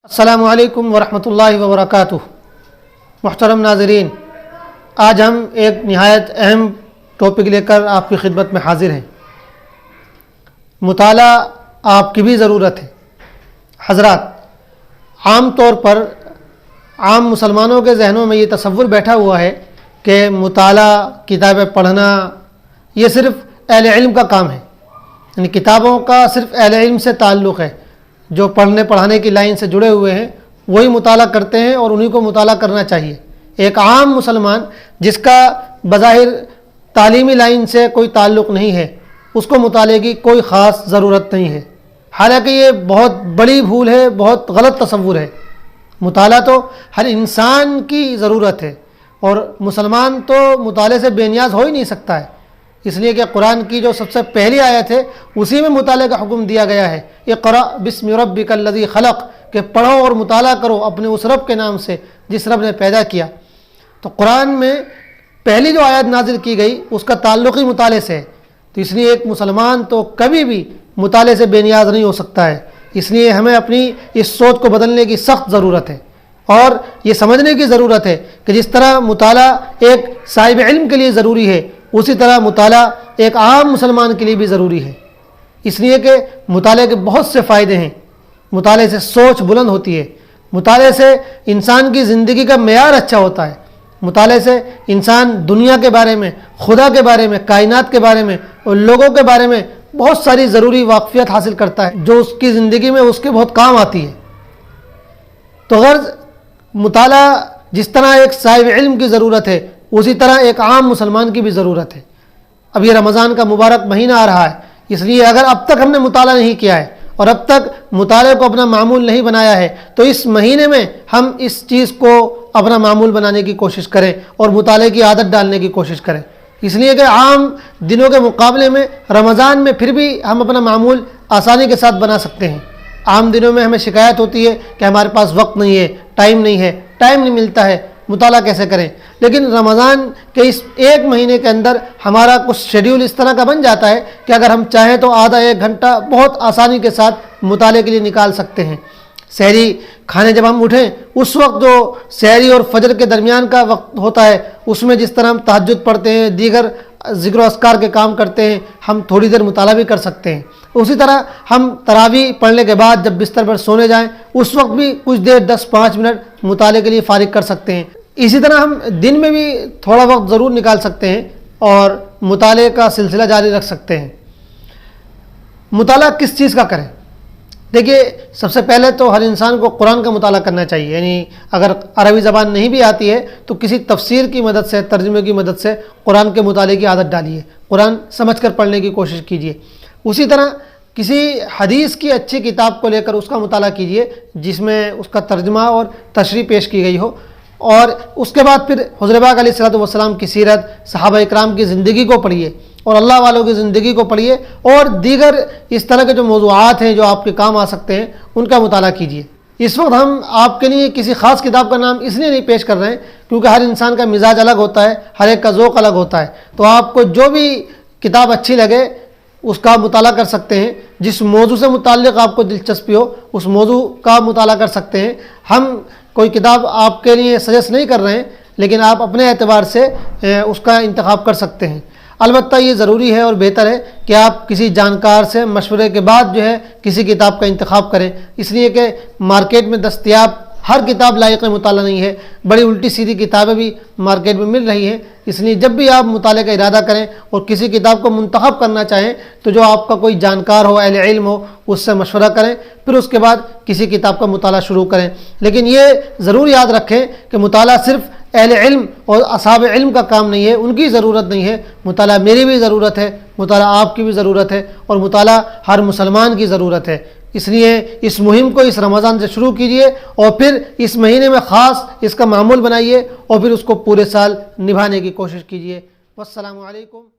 السلام علیکم ورحمۃ اللہ وبرکاتہ۔ محترم ناظرین، آج ہم ایک نہایت اہم ٹاپک لے کر آپ کی خدمت میں حاضر ہیں۔ مطالعہ آپ کی بھی ضرورت ہے۔ حضرات، عام طور پر عام مسلمانوں کے ذہنوں میں یہ تصور بیٹھا ہوا ہے کہ مطالعہ، کتابیں پڑھنا یہ صرف اہل علم کا کام ہے، یعنی کتابوں کا صرف اہل علم سے تعلق ہے۔ جو پڑھنے پڑھانے کی لائن سے جڑے ہوئے ہیں وہی مطالعہ کرتے ہیں اور انہی کو مطالعہ کرنا چاہیے۔ ایک عام مسلمان جس کا بظاہر تعلیمی لائن سے کوئی تعلق نہیں ہے، اس کو مطالعے کی کوئی خاص ضرورت نہیں ہے۔ حالانکہ یہ بہت بڑی بھول ہے، بہت غلط تصور ہے۔ مطالعہ تو ہر انسان کی ضرورت ہے، اور مسلمان تو مطالعے سے بے نیاز ہو ہی نہیں سکتا ہے، اس لیے کہ قرآن کی جو سب سے پہلی آیت ہے اسی میں مطالعے کا حکم دیا گیا ہے۔ اقرأ بسم ربک الذی خلق، کہ پڑھو اور مطالعہ کرو اپنے اس رب کے نام سے جس رب نے پیدا کیا۔ تو قرآن میں پہلی جو آیت نازل کی گئی اس کا تعلق ہی مطالعے سے ہے، تو اس لیے ایک مسلمان تو کبھی بھی مطالعے سے بے نیاز نہیں ہو سکتا ہے۔ اس لیے ہمیں اپنی اس سوچ کو بدلنے کی سخت ضرورت ہے، اور یہ سمجھنے کی ضرورت ہے کہ جس طرح مطالعہ ایک صاحب علم کے لیے ضروری ہے، اسی طرح مطالعہ ایک عام مسلمان کے لیے بھی ضروری ہے۔ اس لیے کہ مطالعے کے بہت سے فائدے ہیں۔ مطالعے سے سوچ بلند ہوتی ہے، مطالعے سے انسان کی زندگی کا معیار اچھا ہوتا ہے، مطالعے سے انسان دنیا کے بارے میں، خدا کے بارے میں، کائنات کے بارے میں اور لوگوں کے بارے میں بہت ساری ضروری واقفیت حاصل کرتا ہے جو اس کی زندگی میں اس کے بہت کام آتی ہے۔ تو غرض مطالعہ جس طرح ایک صاحب علم کی ضرورت ہے اسی طرح ایک عام مسلمان کی بھی ضرورت ہے۔ اب یہ رمضان کا مبارک مہینہ آ رہا ہے، اس لیے اگر اب تک ہم نے مطالعہ نہیں کیا ہے اور اب تک مطالعے کو اپنا معمول نہیں بنایا ہے تو اس مہینے میں ہم اس چیز کو اپنا معمول بنانے کی کوشش کریں اور مطالعے کی عادت ڈالنے کی کوشش کریں، اس لیے کہ عام دنوں کے مقابلے میں رمضان میں پھر بھی ہم اپنا معمول آسانی کے ساتھ بنا سکتے ہیں۔ عام دنوں میں ہمیں شکایت ہوتی ہے کہ ہمارے پاس وقت نہیں ہے، ٹائم نہیں ملتا ہے، مطالعہ کیسے کریں؟ لیکن رمضان کے اس ایک مہینے کے اندر ہمارا کچھ شیڈیول اس طرح کا بن جاتا ہے کہ اگر ہم چاہیں تو آدھا ایک گھنٹہ بہت آسانی کے ساتھ مطالعے کے لیے نکال سکتے ہیں۔ سحری کھانے جب ہم اٹھیں اس وقت جو سحری اور فجر کے درمیان کا وقت ہوتا ہے اس میں جس طرح ہم تہجد پڑھتے ہیں، دیگر ذکر و اذکار کے کام کرتے ہیں، ہم تھوڑی دیر مطالعہ بھی کر سکتے ہیں۔ اسی طرح ہم تراویح پڑھنے کے بعد جب بستر پر سونے جائیں اس وقت بھی کچھ دیر 10-5 منٹ مطالعے کے لیے فارغ کر سکتے ہیں۔ اسی طرح ہم دن میں بھی تھوڑا وقت ضرور نکال سکتے ہیں اور مطالعے کا سلسلہ جاری رکھ سکتے ہیں۔ مطالعہ کس چیز کا کریں؟ دیکھیے، سب سے پہلے تو ہر انسان کو قرآن کا مطالعہ کرنا چاہیے، یعنی اگر عربی زبان نہیں بھی آتی ہے تو کسی تفسیر کی مدد سے، ترجمے کی مدد سے قرآن کے مطالعے کی عادت ڈالیے، قرآن سمجھ کر پڑھنے کی کوشش کیجیے۔ اسی طرح کسی حدیث کی اچھی کتاب کو لے کر اس کا مطالعہ کیجیے جس میں اس کا ترجمہ اور تشریح پیش کی گئی ہو، اور اس کے بعد پھر حضور پاک علیہ الصلوۃ والسلام کی سیرت، صحابہ اکرام کی زندگی کو پڑھیے اور اللہ والوں کی زندگی کو پڑھیے، اور دیگر اس طرح کے جو موضوعات ہیں جو آپ کے کام آ سکتے ہیں ان کا مطالعہ کیجیے۔ اس وقت ہم آپ کے لیے کسی خاص کتاب کا نام اس لیے نہیں پیش کر رہے ہیں کیونکہ ہر انسان کا مزاج الگ ہوتا ہے، ہر ایک کا ذوق الگ ہوتا ہے، تو آپ کو جو بھی کتاب اچھی لگے اس کا مطالعہ کر سکتے ہیں۔ جس موضوع سے متعلق آپ کو دلچسپی ہو اس موضوع کا مطالعہ کر سکتے ہیں۔ ہم کوئی کتاب آپ کے لیے سجیسٹ نہیں کر رہے ہیں، لیکن آپ اپنے اعتبار سے اس کا انتخاب کر سکتے ہیں۔ البتہ یہ ضروری ہے اور بہتر ہے کہ آپ کسی جانکار سے مشورے کے بعد جو ہے کسی کتاب کا انتخاب کریں، اس لیے کہ مارکیٹ میں دستیاب ہر کتاب لائق مطالعہ نہیں ہے، بڑی الٹی سیدھی کتابیں بھی مارکیٹ میں مل رہی ہیں۔ اس لیے جب بھی آپ مطالعے کا ارادہ کریں اور کسی کتاب کو منتخب کرنا چاہیں تو جو آپ کا کوئی جانکار ہو، اہل علم ہو، اس سے مشورہ کریں، پھر اس کے بعد کسی کتاب کا مطالعہ شروع کریں۔ لیکن یہ ضرور یاد رکھیں کہ مطالعہ صرف اہل علم اور اصحاب علم کا کام نہیں ہے، ان کی ضرورت نہیں ہے، مطالعہ میری بھی ضرورت ہے، مطالعہ آپ کی بھی ضرورت ہے، اور مطالعہ ہر مسلمان کی ضرورت ہے۔ اس لیے اس مہم کو اس رمضان سے شروع کیجیے اور پھر اس مہینے میں خاص اس کا معمول بنائیے اور پھر اس کو پورے سال نبھانے کی کوشش کیجیے۔ والسلام علیکم۔